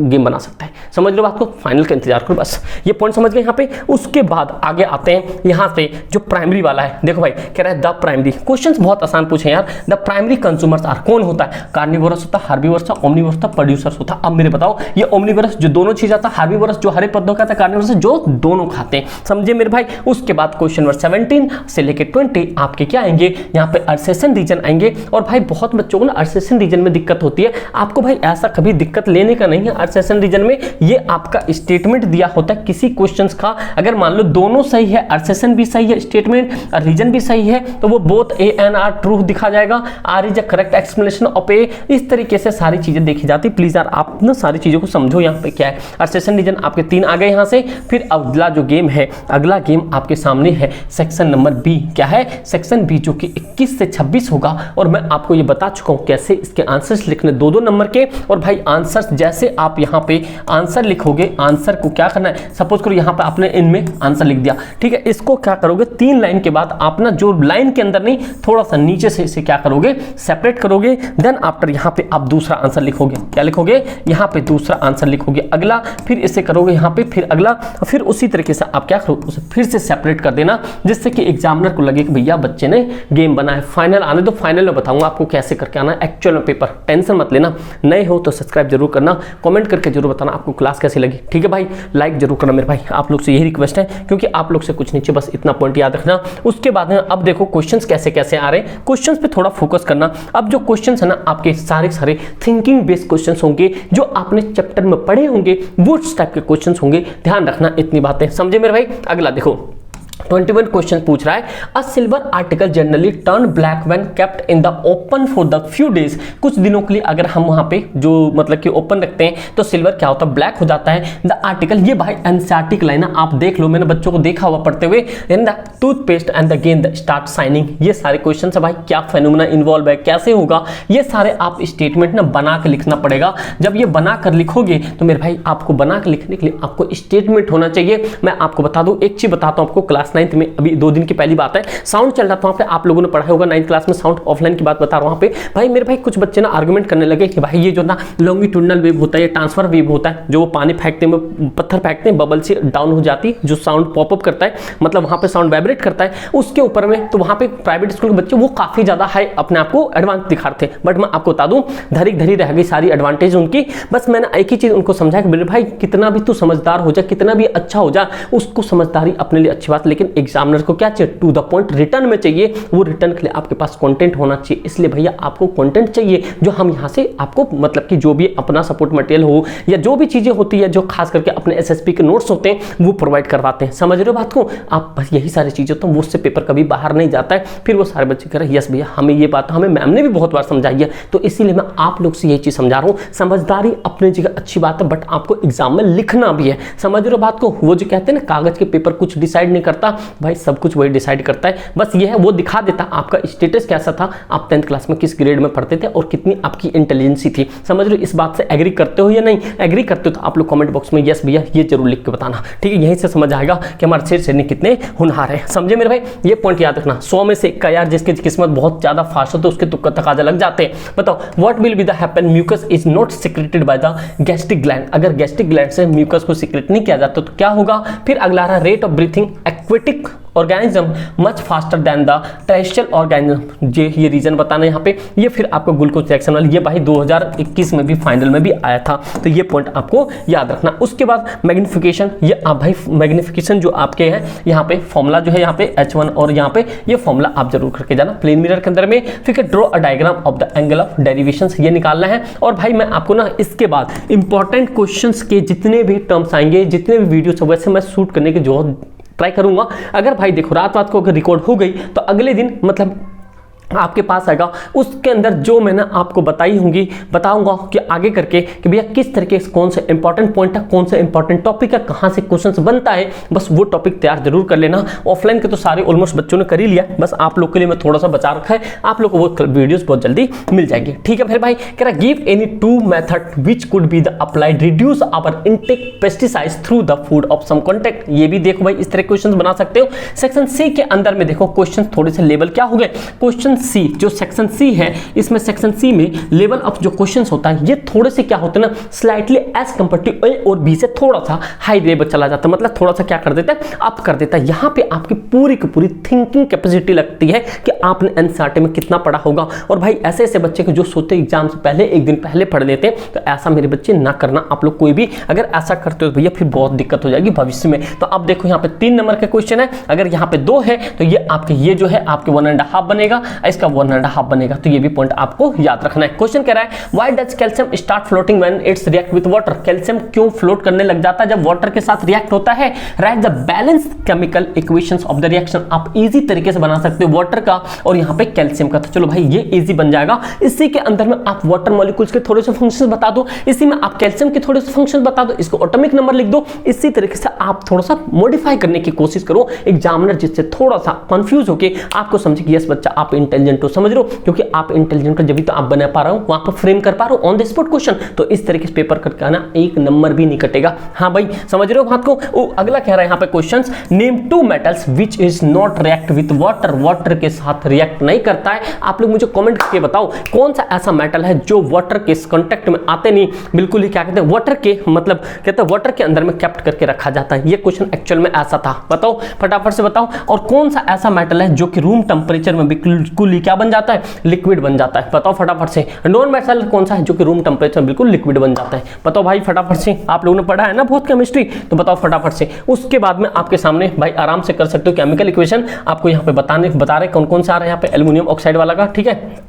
गेम बना सकता है। समझ लो बात को, फाइनल का इंतजार करो बस। ये पॉइंट समझ गए यहाँ पे। उसके बाद आगे आते हैं यहाँ पे जो प्राइमरी वाला है। देखो भाई कह रहा है द प्राइमरी, क्वेश्चंस बहुत आसान पूछे यार। द प्राइमरी कंज्यूमर्स आर, कौन होता है? कार्निवोरस होता है, हार्बीवोरस होता है, ओमनिवोरस होता है, प्रोड्यूसर्स होता है। अब मेरे बताओ ये ओमनिवोरस जो दोनों चीज आता है, हार्बीवोरस जो हरे पौधों खाता है, कार्निवोरस जो दोनों खाते हैं। समझे मेरे भाई। उसके बाद क्वेश्चन नंबर 17 से लेकर 20 आपके क्या आएंगे यहाँ पे? अर्सेसन रीजन आएंगे। और भाई बहुत बच्चों को ना अर्सेसन रीजन में दिक्कत होती है। आपको भाई ऐसा कभी दिक्कत लेने का नहीं है। अर्सेसन रीजन में ये आपका स्टेटमेंट दिया होता है किसी क्वेश्चंस का, अगर मान लो दोनों सही है, अर्सेसन भी सही है, स्टेटमेंट और रीजन भी सही है, तो वो both A and R true दिखा जाएगा। R is a correct explanation of A. इस तरीके से सारी चीजें देखी जाती। प्लीज यार आप ना सारी चीजों को समझो। यहाँ पे क्या है, अर्सेसन रीजन आपके 3 आ गए यहाँ से। फिर अगला जो गेम है, अगला गेम आपके सामने है सेक्शन नंबर बी। क्या है? सेक्शन बी, जो कि 21 से 26 होगा। और मैं आपको ये बता चुका हूँ कैसे इसके आंसर्स लिखने 2-2 नंबर के। और भाई आंसर्स जैसे आप यहाँ पे आंसर लिखोगे, आंसर को क्या करना है, सपोज करो यहाँ पे आपने इनमें आंसर लिख दिया, ठीक है। इसको क्या करोगे, 3 लाइन के बाद आप ना जो लाइन के अंदर नहीं, थोड़ा सा नीचे से इसे क्या करोगे, सेपरेट करोगे। देन आफ्टर यहाँ पे आप दूसरा आंसर लिखोगे। क्या लिखोगे? यहाँ पे दूसरा आंसर लिखोगे, अगला, फिर इसे करोगे यहाँ पे, फिर अगला, फिर उसी तरीके से आप क्या करोगे, उसे फिर से सेपरेट कर देना, जिससे कि एग्जामिनर को लगे कि भैया बच्चे ने गेम बनाया। फाइनल आने दो, फाइनल में बताऊंगा आपको कैसे करके आना है एक्चुअल में पेपर। टेंशन मत लेना। नए हो तो सब्सक्राइब जरूर करना, कमेंट करके जरूर बताना आपको क्लास कैसी लगी, ठीक है भाई। लाइक जरूर करना मेरे भाई, आप लोग से यही रिक्वेस्ट है, क्योंकि आप लोग से कुछ नीचे, बस इतना पॉइंट याद रखना। उसके बाद में अब देखो क्वेश्चंस कैसे कैसे आ रहे हैं, क्वेश्चंस पे थोड़ा फोकस करना। अब जो क्वेश्चंस है ना आपके सारे थिंकिंग बेस्ड क्वेश्चंस होंगे, जो आपने चैप्टर में पढ़े होंगे वो टाइप के क्वेश्चंस होंगे। ध्यान रखना इतनी बातें, समझे मेरे भाई। अगला देखो 21 क्वेश्चन पूछ रहा है, अ silver article generally turn black when kept in the open for the few days. कुछ दिनों के लिए अगर हम वहां पे जो मतलब कि ओपन रखते हैं तो सिल्वर क्या होता है, ब्लैक हो जाता है। द आर्टिकल, ये भाई एनसीईआरटी लाइन है, आप देख लो, मैंने बच्चों को देखा हुआ पढ़ते हुए। In the toothpaste and the गेंद स्टार्ट शाइनिंग। ये सारे क्वेश्चन है भाई, क्या फेनोमेना इन्वॉल्व है, कैसे होगा, ये सारे आप स्टेटमेंट ना बना के लिखना पड़ेगा। जब ये बना कर लिखोगे तो मेरे भाई आपको बना के लिखने के लिए आपको स्टेटमेंट होना चाहिए। मैं आपको बता दूं, एक चीज बताता हूं आपको, क्लास 9th में अभी 2 दिन की पहली बात है, साउंड चल रहा था वहां पे, आप लोगों ने पढ़ा होगा 9th क्लास में साउंड ऑफलाइन की बात बता रहा हूं वहां पे। भाई मेरे भाई कुछ बच्चे ना आर्गुमेंट करने लगे कि भाई ये जो ना लॉन्गिट्यूडनल वेव होता है, ये ट्रांसफर वेव होता है, जो वो पानी फेंकते हैं, पत्थर फेंकते हैं, बबल से डाउन हो जाती है, जो साउंड पॉपअप करता है, मतलब वहां पे साउंड वाइब्रेट करता है उसके ऊपर में। तो वहां पे प्राइवेट स्कूल के बच्चे वो काफी ज्यादा हाई अपने आप को एडवांस दिखा रहे थे। बट मैं आपको बता दूं धरी धरी रह गई सारी एडवांटेज उनकी। बस मैंने एक ही चीज उनको समझाया कि मेरे भाई कितना भी तू समझदार हो जा, कितना भी अच्छा हो जा, उसको समझदारी अपने लिए अच्छी बात, लेकिन एग्जामिनर को क्या चाहिए, टू द पॉइंट रिटर्न में चाहिए। वो रिटर्न के लिए आपके पास कंटेंट होना चाहिए। इसलिए भैया आपको कंटेंट चाहिए, जो हम यहाँ से आपको मतलब कि जो भी अपना सपोर्ट मटेरियल हो या जो भी चीजें होती है, जो खास करके अपने एसएसपी के नोट्स होते हैं वो प्रोवाइड करवाते हैं। समझ रहे हो बात को आप? बस यही सारी चीजें, तो मुझसे पेपर कभी बाहर नहीं जाता है। फिर वो सारे बच्चे कह रहे हैं यस भैया हमें ये बात हमें मैम ने भी बहुत बार समझाई है। तो इसीलिए मैं आप लोग से यही चीज समझा रहा हूँ। समझदारी अपनी जगह अच्छी बात है, बट आपको एग्जाम में लिखना भी है। समझ रहे हो बात को? वो जो कहते हैं ना कागज के पेपर कुछ डिसाइड नहीं करता, भाई सब कुछ वही डिसाइड करता है। बस ये है, वो दिखा देता आपका स्टेटस कैसा था, आप 10th क्लास में किस ग्रेड में पढ़ते थे और कितनी आपकी इंटेलिजेंसी थी। समझ रहे हो? इस बात से एग्री करते हो या नहीं? एग्री करते हो तो आप लोग कमेंट बॉक्स में यस भैया ये जरूर लिख के बताना, ठीक है। यहीं से समझ आएगा कि हमारे शेर कितने होनहार हैं। समझे मेरे भाई? ये पॉइंट याद रखना। 100 में से इक्का यार जिसकी किस्मत बहुत ज्यादा फास्ट होती है उसके तुक्का तकाजा लग जाते हैं। बताओ what will be the happen, mucus is not secreted by the gastric gland. अगर गैस्ट्रिक ग्लैंड से म्यूकस को सिक्रेट नहीं किया जाता तो क्या होगा? फिर अगला रहा rate of breathing aquatic organism much faster than the terrestrial organism. ये रीजन बताना यहाँ पे। ये फिर आपको ग्लूकोज रिएक्शन वाली, ये भाई 2021 में भी फाइनल में भी आया था, तो ये पॉइंट आपको याद रखना। उसके बाद मैग्निफिकेशन, ये आप भाई मैग्निफिकेशन जो आपके हैं यहाँ पे फॉर्मूला जो है यहाँ पे H1 और यहाँ पे ये फॉर्मूला आप जरूर करके जाना प्लेन मिरर के अंदर में। फिर draw a diagram of the angle of derivation, ये निकालना है। और भाई मैं आपको ना इसके बाद इंपॉर्टेंट क्वेश्चंस के जितने भी टर्म्स आएंगे, जितने भी वीडियोस वैसे मैं शूट करने की जो ट्राई करूंगा। अगर भाई देखो रात को अगर रिकॉर्ड हो गई तो अगले दिन मतलब आपके पास आएगा, उसके अंदर जो मैंने आपको बताऊंगा कि आगे करके कि भैया किस तरीके से कौन से इंपॉर्टेंट पॉइंट है, कौन से इंपॉर्टेंट टॉपिक है, कहां से क्वेश्चंस बनता है, बस वो टॉपिक तैयार जरूर कर लेना। ऑफलाइन के तो सारे ऑलमोस्ट बच्चों ने कर ही लिया, बस आप लोग के लिए मैं थोड़ा सा बचा रखा है, आप लोग को वो वीडियोस बहुत जल्दी मिल जाएगी। ठीक है फिर भाई, कह रहा give any 2 method which could be the applied reduce our intake pesticides through the food of some contact. ये भी देखो भाई, इस तरह क्वेश्चन बना सकते हो। सेक्शन सी के अंदर में देखो क्वेश्चन थोड़े से लेवल क्या हो गए, क्वेश्चन सी जो सेक्शन सी है, इसमें सेक्शन सी में लेवल ऑफ जो क्वेश्चंस होता है ये थोड़े से क्या होते हैं ना, स्लाइटली एज कंपेयर टू ए और बी से थोड़ा सा हाई लेवल चला जाता है, मतलब थोड़ा सा क्या कर देता है, अप कर देता है। यहां पे आपकी पूरी की पूरी थिंकिंग कैपेसिटी लगती है कि आपने एनसीईआरटी में कितना पढ़ा होगा। और भाई ऐसे ऐसे बच्चे के जो सोते एग्जाम से पहले एक दिन पहले पढ़ लेते हैं, तो ऐसा मेरे बच्चे ना करना आप लोग कोई भी, अगर ऐसा करते हो भैया फिर बहुत दिक्कत हो जाएगी भविष्य में। तो अब देखो यहाँ पे 3 नंबर का क्वेश्चन है, अगर यहाँ पे 2 है तो ये आपके ये जो है आपके 1.5 बनेगा, इसका 1.5 बनेगा, तो ये भी पॉइंट आपको याद रखना है। क्वेश्चन कह रहा है why does calcium start floating when it's react with water. Calcium क्यों फ्लोट करने लग जाता है जब वाटर के साथ रिएक्ट होता है। Right the balance chemical equations of the reaction. आप इजी तरीके से बना सकते हो वाटर का और यहाँ पे कैल्शियम का, तो चलो भाई ये इजी बन जाएगा। इसी के अंदर में आप वाटर मॉलिक्यूल्स के थोड़े से फंक्शंस बता दो, इसी में आप कैल्शियम के थोड़े से फंक्शंस बता दो, इसको एटॉमिक नंबर लिख दो। इसी तरीके से आप थोड़ा सा मॉडिफाई करने की कोशिश करो एग्जामिनर, जिससे थोड़ा सा कंफ्यूज होके आपको समझे कि यस बच्चा आप इंटेलिजेंट हो, समझ रहे हो, क्योंकि आप इंटेलिजेंट जब भी तो आप बना पा रहा हूं, वहां पर फ्रेम कर पा रहा हूं ऑन द स्पॉट क्वेश्चन, तो इस तरीके से पेपर करके आना, 1 नंबर भी नहीं कटेगा। हाँ भाई समझ रहे हो बात को। अगला कह रहा है यहाँ पे questions, name 2 metals which is not react with water. Water के साथ रिएक्ट नहीं करता है। आप लोग मुझे कमेंट करके बताओ कौन सा ऐसा मेटल है जो वाटर के कांटेक्ट में आते नहीं, बिल्कुल ही क्या कहते हैं वाटर के, मतलब कहते हैं वाटर के अंदर में कैप्ट करके रखा जाता है। ये क्वेश्चन एक्चुअल में ऐसा था, बताओ फटाफट से बताओ। और कौन सा ऐसा मेटल है जो कि रूम टेम्परेचर में बिल्कुल ही क्या बन जाता है, लिक्विड बन जाता है, बताओ फटाफट से। नॉन मेटल कौन सा है जो कि रूम टेम्परेचर में बिल्कुल लिक्विड बन जाता है, बताओ भाई फटाफट से। आप लोगों ने पढ़ा है ना बहुत केमिस्ट्री, तो बताओ फटाफट से। उसके बाद में आपके सामने भाई आराम से कर सकते हो केमिकल इक्वेशन, आपको यहाँ पे बता रहे कौन कौन से आ रहे हैं यहाँ पे, एल्यूमिनियम ऑक्साइड वाला का, ठीक है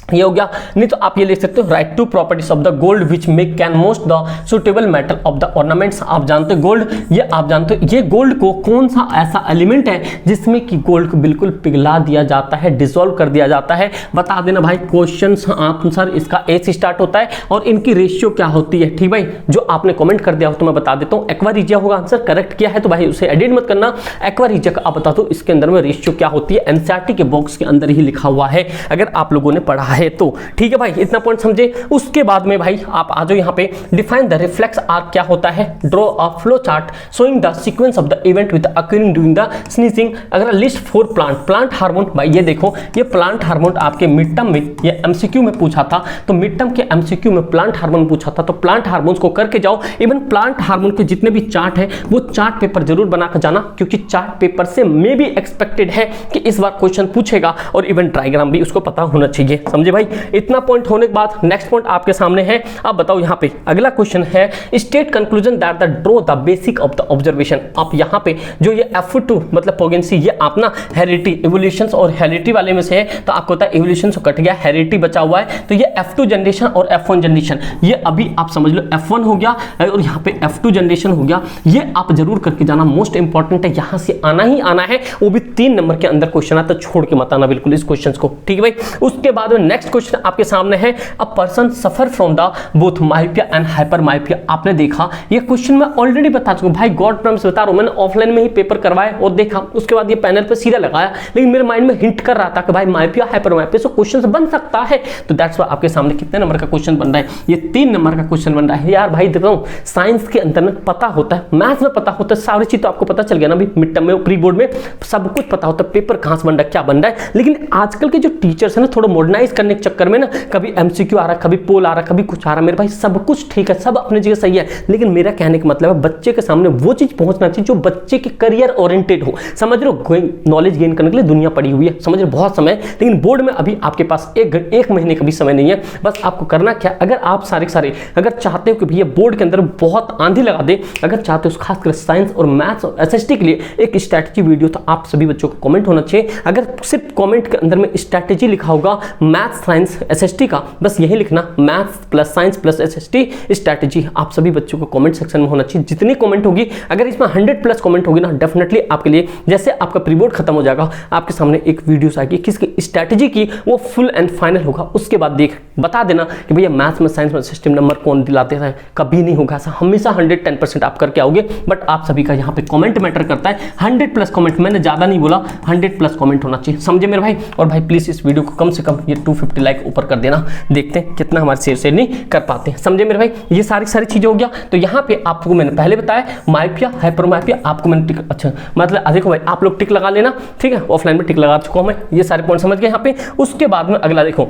ये हो गया। नहीं तो आप ये लिख सकते हो right 2 properties of the gold which make can most the suitable metal of the ornaments. आप जानते हो गोल्ड, ये आप जानते हो ये गोल्ड को कौन सा ऐसा एलिमेंट है जिसमें कि गोल्ड को बिल्कुल पिघला दिया जाता है, डिसॉल्व कर दिया जाता है, बता देना भाई। क्वेश्चन आंसर इसका ए से स्टार्ट होता है और इनकी रेशियो क्या होती है, ठीक भाई। जो आपने कमेंट कर दिया हो तो मैं बता देता हूँ, एक्वारिजिया होगा आंसर, करेक्ट किया है तो भाई उसे एडिट मत करना। एक्वारिजिया का आप बता दो इसके अंदर में रेशियो क्या होती है, एनसीईआरटी के बॉक्स के अंदर ही लिखा हुआ है अगर आप लोगों ने पढ़ा है तो, ठीक है भाई। इतना पॉइंट समझे। उसके बाद में भाई आप आ जाओ यहाँ पे, डिफाइन द रिफ्लेक्स आर्क क्या होता है, draw a flow chart showing the sequence of the event with occurring during the sneezing. अगर लिस्ट 4 प्लांट हार्मोन, भाई ये देखो ये प्लांट हार्मोन आपके मिड टर्म में, ये एमसीक्यू में पूछा था, तो मिड टर्म के एमसीक्यू में प्लांट हार्मोन पूछा था, तो प्लांट हार्मोन्स को करके जाओ। इवन प्लांट हार्मोन के जितने भी चार्ट है वो चार्ट पेपर जरूर बनाकर जाना, क्योंकि चार्ट पेपर से मे भी एक्सपेक्टेड है कि इस बार क्वेश्चन पूछेगा, और इवन डायग्राम भी उसको पता होना चाहिए, समझे भाई। इतना पॉइंट होने के बाद नेक्स्ट पॉइंट आपके सामने है। अब बताओ यहाँ पे अगला क्वेश्चन है, state conclusion that the draw the basic of the observation. आप यहाँ पे जो ये F2 मतलब पोगेंसी, ये आप ना हेरिडिटी इवोल्यूशंस और हेरिडिटी वाले में से है, तो आपको पता है इवोल्यूशन से कट गया, हेरिडिटी बचा हुआ है, तो ये F2 जनरेशन और F1 जनरेशन, ये अभी आप समझ लो F1 हो गया और यहाँ पे F2 जनरेशन हो गया। ये आप जरूर करके जाना, मोस्ट इंपॉर्टेंट है, यहाँ से आना ही आना है, वो भी 3 नंबर के अंदर क्वेश्चन आता, छोड़ के मत आना बिल्कुल इस क्वेश्चन को, ठीक है भाई। उसके बाद में नेक्स्ट क्वेश्चन आपके सामने है, a person suffer from the both myopia and hyper myopia. आपने देखा ये क्वेश्चन मैं ऑलरेडी बता चुका हूं भाई, गॉड प्रॉमिस बता रहा हूं, मैंने ऑफलाइन में ही पेपर करवाया और देखा, उसके बाद ये पैनल पे सीधा लगाया, लेकिन मेरे माइंड में हिंट कर रहा था कि भाई मायोपिया हाइपर मायोपिया से क्वेश्चन बन सकता है, तो दैट्स व्हाई आपके सामने कितने नंबर का क्वेश्चन बन रहा है, ये 3 नंबर का क्वेश्चन बन रहा है यार। भाई देखता हूं साइंस के अंदर में पता होता है, मैथ्स में पता होता है, सारी चीज तो आपको पता चल गया ना भाई, मिड टर्म में प्री बोर्ड में सब कुछ पता होता है, पेपर कहां से बन रहा है क्या बन रहा है। लेकिन आजकल के जो टीचर्स है ना, थोड़ा मॉडर्नाइज करने के चक्कर में ना, कभी एमसीक्यू आ रहा है, कभी पोल आ रहा है, कभी कुछ आ रहा है। मेरे भाई सब कुछ ठीक है, सब अपनी जगह सही है, लेकिन मेरा कहने का मतलब है बच्चे के सामने वो चीज पहुंचना चाहिए जो बच्चे के करियर ओरिएंटेड हो, समझ रहे हो। नॉलेज गेन करने के लिए दुनिया पड़ी हुई है, समझ रहे हो, बहुत समय, लेकिन बोर्ड में अभी आपके पास एक महीने का भी समय नहीं है। बस आपको करना क्या, अगर आप सारे अगर चाहते हो कि भैया बोर्ड के अंदर बहुत आंधी लगा दे, अगर चाहते हो खासकर साइंस और मैथ्स और एसएसटी के लिए एक स्ट्रैटेजी वीडियो, तो आप सभी बच्चों को कमेंट होना चाहिए। अगर सिर्फ कमेंट के अंदर में स्ट्रैटेजी लिखा होगा, मैथ्स मैथ्स साइंस एसएसटी का बस यही लिखना, maths plus science plus SST strategy. आप सभी बच्चों को कमेंट सेक्शन में होना चाहिए। जितनी कमेंट होगी, अगर इसमें 100+ कमेंट होगी ना, डेफिनेटली आपके लिए जैसे आपका प्री बोर्ड खत्म हो जाएगा, आपके सामने एक वीडियोस आएगी किसकी स्ट्रैटेजी की, वो फुल एंड फाइनल होगा। उसके बाद बता देना कि भैया मैथ्स में साइंस में सिस्टम नंबर कौन दिलाते हैं। कभी नहीं होगा ऐसा, हमेशा 110% आप करके आओगे। बट आप सभी का यहाँ पे कमेंट मैटर करता है। 100+ कमेंट, मैंने ज़्यादा नहीं बोला, 100+ कमेंट होना चाहिए, समझे मेरे भाई। और भाई प्लीज़ इस वीडियो को कम से कम ये 250 लाइक ऊपर कर देना। देखते हैं कितना हमारे शेयर नहीं कर पाते हैं, समझे मेरे भाई। ये सारी चीज़ें हो गया। तो यहाँ पे आपको मैंने पहले बताया माइपिया हाइपरमाइपिया, आपको मैंने टिक, अच्छा मतलब देखो भाई आप लोग टिक लगा लेना, ठीक है। ऑफलाइन में टिक लगा चुका हूँ मैं, ये सारे पॉइंट समझ गए यहाँ पे। उसके बाद में अगला देखो,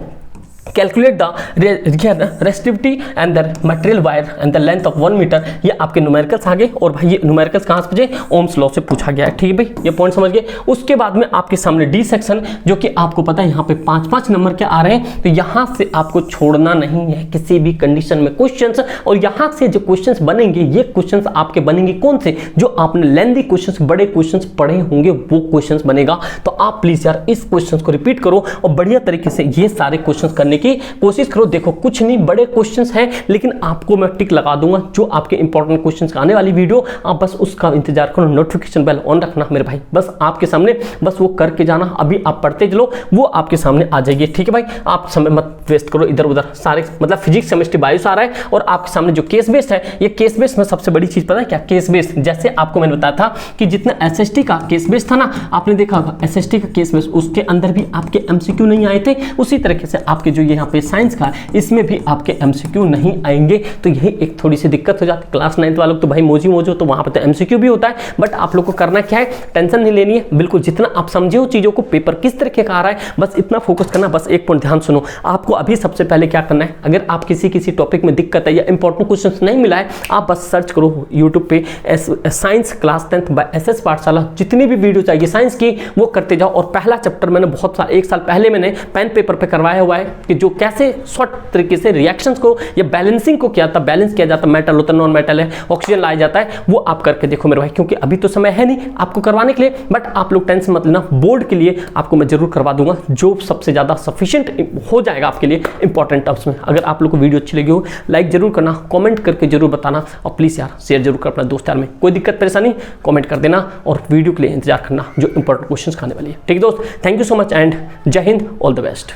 calculate the resistivity and the material wire and the length of 1 metre. ये आपके न्यूमेरिकल्स आ गए। और भाई ये न्यूमेरिकल्स कहाँ से पूछे, ओम्स लॉ से पूछा गया है, ठीक है भाई, ये पॉइंट समझ गए। उसके बाद में आपके सामने डी सेक्शन, जो कि आपको पता है यहाँ पे 5-5 नंबर के आ रहे हैं। तो यहाँ से आपको छोड़ना नहीं है किसी भी कंडीशन में क्वेश्चंस। और यहाँ से जो क्वेश्चंस बनेंगे, ये क्वेश्चंस आपके बनेंगे कौन से, जो आपने लेंथी क्वेश्चंस, बड़े क्वेश्चंस पढ़े होंगे, वो क्वेश्चंस बनेगा। तो आप प्लीज यार इस क्वेश्चंस को रिपीट करो और बढ़िया तरीके से ये सारे क्वेश्चंस करने की कोशिश करो। देखो कुछ नहीं, बड़े क्वेश्चंस हैं, लेकिन आपको मैं टिक लगा दूंगा। जो आपके इंपॉर्टेंट क्वेश्चंस आने वाली वीडियो, आप बस उसका इंतजार करो, नोटिफिकेशन बेल ऑन रखना मेरे भाई, बस आपके सामने, बस वो करके जाना। अभी आप पढ़ते चलो, वो आपके सामने आ जाएगी, ठीक है भाई। आप समय मत वेस्ट करो इधर उधर, सारे मतलब फिजिक्स केमिस्ट्री बायोस आ रहा है। और आपके सामने जो केस बेस्ड है, ये केस बेस्ड में सबसे बड़ी चीज पता है क्या, केस बेस्ड। जैसे आपको मैंने बताया था कि जितना एसएसटी का केस बेस्ड था ना, आपने देखा होगा एसएसटी का केस बेस्ड, उसके अंदर भी आपके एमसीक्यू नहीं आए थे। उसी तरीके से आपके जो यहाँ पे साइंस का, इसमें भी आपके एमसीक्यू नहीं आएंगे। तो यही एक थोड़ी सी दिक्कत हो जाती है। क्लास 9th वालों को तो भाई मौजी हो, तो वहां पर तो एमसीक्यू भी होता है। बट आप लोग को करना क्या है, टेंशन नहीं लेनी है बिल्कुल। जितना आप समझे हो चीजों को, पेपर किस तरीके का आ रहा है, बस इतना फोकस करना। बस एक पॉइंट ध्यान सुनो, आपको अभी सबसे पहले क्या करना है, अगर आप किसी टॉपिक में दिक्कत है या इंपॉर्टेंट क्वेश्चन नहीं मिला है, आप बस सर्च करो यूट्यूब पे science class 10th by SS पाठशाला। जितनी भी वीडियो चाहिए साइंस की, वो करते जाओ। और पहला चैप्टर मैंने बहुत साल, 1 साल पहले मैंने पेन पेपर पे करवाया हुआ है कि जो कैसे शॉर्ट तरीके से रिएक्शंस को या बैलेंसिंग को क्या था, बैलेंस किया जाता है, मेटल होता है, नॉन मेटल है, ऑक्सीजन लाया जाता है, वो आप करके देखो मेरे भाई। क्योंकि अभी तो समय है नहीं आपको करवाने के लिए, बट आप लोग टेंशन मत लेना, बोर्ड के लिए आपको मैं जरूर करवा दूंगा, जो सबसे ज्यादा सफिशिएंट हो जाएगा आपके लिए इंपॉर्टेंट टर्म्स में। अगर आप लोग को वीडियो अच्छी लगी हो, लाइक जरूर करना, कमेंट करके जरूर बताना, और प्लीज यार शेयर जरूर कर अपना दोस्त यार में। कोई दिक्कत परेशानी कमेंट कर देना, और वीडियो के लिए इंतजार करना जो इंपॉर्टेंट क्वेश्चन आने वाली है, ठीक है दोस्त। Thank you so much and जय हिंद, ऑल द बेस्ट।